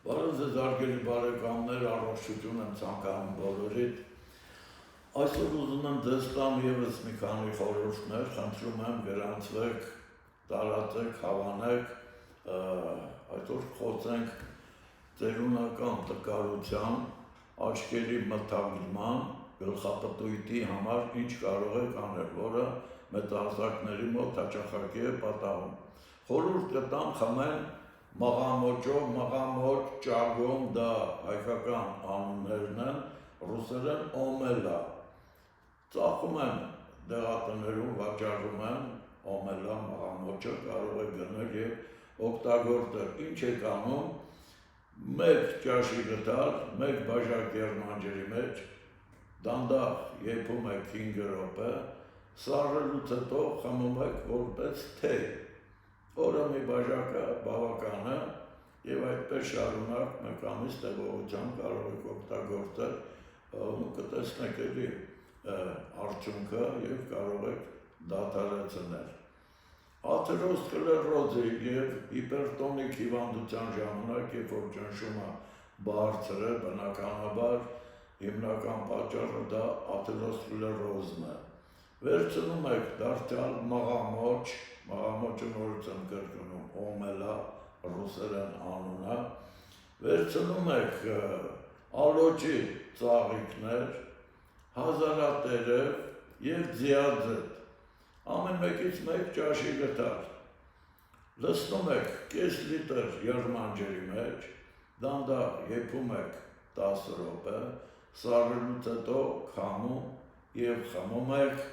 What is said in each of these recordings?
Բարև ձեզ հարգելի բարեկամներ, առողջություն եմ ցանկանում բոլորիդ։ Այսօր ուզում եմ ձեզ տամ ևս մի քանի խորհուրդներ, խնդրում եմ գրանցվեք, տարածեք, հավանեք, այսօր խոսենք ծերունական տկարության, աչքերի մթագնման, գլխապտույտի համար ինչ կարող եք անել, որը մեծահասակների մոտ հաճախակի է պատահում։ Խորհուրդ կտամ խմեն մաղամոճով, մաղամոճ, ճագոմ, դա հայկական անուններն են, ռուսերեն օմելա։ Ծախում են դեղատներում, վաճառում են օմելա մաղամոճը, կարող եք գնել և օգտագործել։ Ինչ եք անում, մեկ ճաշի գդալ, մեկ բաժակ եղնանջերի մեջ, դանդաղ եփում եք 5 րոպե, սառելուց հետո խմում եք որպես թեյ։ Օրը մի բաժակը բավական է և այդպես շարունակ մեկ ամիս տևողությամբ կարող եք օգտագործել ու կտեսնեք էլի արդյունքը և կարող եք դադարեցնել։ Աթերոսկլերոզի և հիպերտոնիկ հիվանդության ժամանակ, երբ որ ճնշումը բարձր է, բնականաբար հիմնական պատճառը դա աթերոսկլերոզն է։ Վերցնում եք դարձյալ մաղամոճ, մաղամոճը նորից եմ կրկնում, օմելա, ռուսերեն անունը, վերցնում եք ալոճի ծաղիկներ, հազարատերև և ձիաձետ, ամեն մեկից մեկ ճաշի գդալ, լցնում եք կես լիտր եղնանջերի մեջ, դանդաղ եփում եք 10 րոպե, սառելուց հետո քամում և խմում եք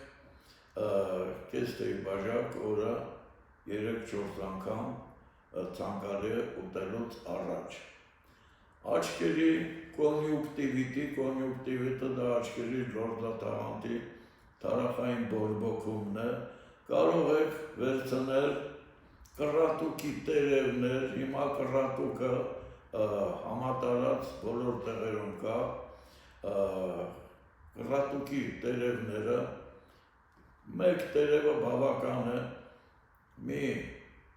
կես թեյ բաժակ օրը 3-4 անգամ ցանկալի է ուտելուց առաջ։ Աչքերի կոնյուկտիվիտի, կոնյուկտիվիտը դա աչքերի լորձաթաղանթի թարախային բորբոքումն է, կարող եք վերցնել կռատուկի տերևներ, հիմա կռատուկը համատարած բոլոր տեղերում կա, կռատուկի տերևները, մեկ տերևը բավական է, մի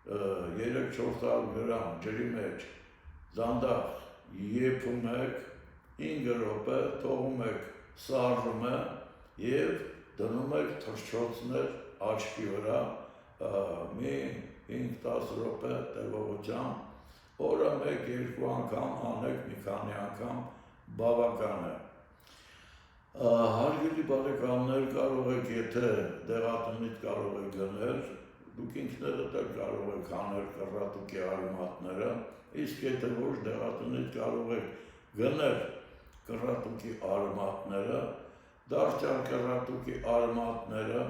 300-400 գրամ ջրի մեջ դանդաղ եփում եք 5 րոպե, թողում եք սառում է և դնում եք թռչոցներ աչքի վրա մի 5-10 րոպե տևողությամբ, օրը 1-2 անգամ անեք, մի քանի անգամ բավական է։ Հարգելի բարեկամներ, կարող եք, եթե դեղատնից կարող եք գնել, դուք ինքներդ էլ կարող եք անել կռատուկի արմատները, իսկ եթե ոչ դեղատնից կարող եք գնել կռատուկի արմատները, դարձյալ կռատուկի արմատները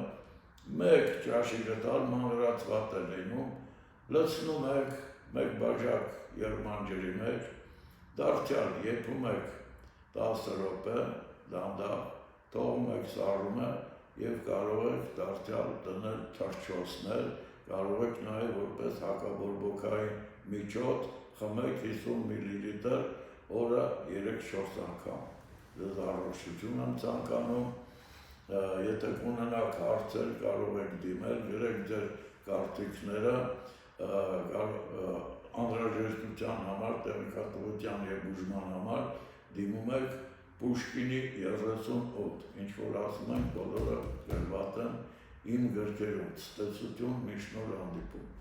մեկ ճաշի գդալ մանրացված է լինում, լցնում եք մեկ բաժակ եղնանջերի մեջ, դարձյալ եփում եք 10 րոպե, դանդաղ, թողում եք սառում է և կարող եք դարձյալ դնել թռչոցներ, կարող եք նաև որպես հակաբորբոքային միջոց խմեք 50 մլ օրը 3-4 անգամ։ Ձեզ առողջություն եմ ցանկանում, եթե կունենաք հարցեր կարող եք դիմել, գրեք ձեր կարծիքները, անհրաժեշտության համար, տեղեկատվության և բուժման համար դիմում եք Պուշկինի 38, ինչ որ ասում ենք բոլորը գրված են իմ գրքերում, ցտեսություն, միշտ նոր հանդիպում։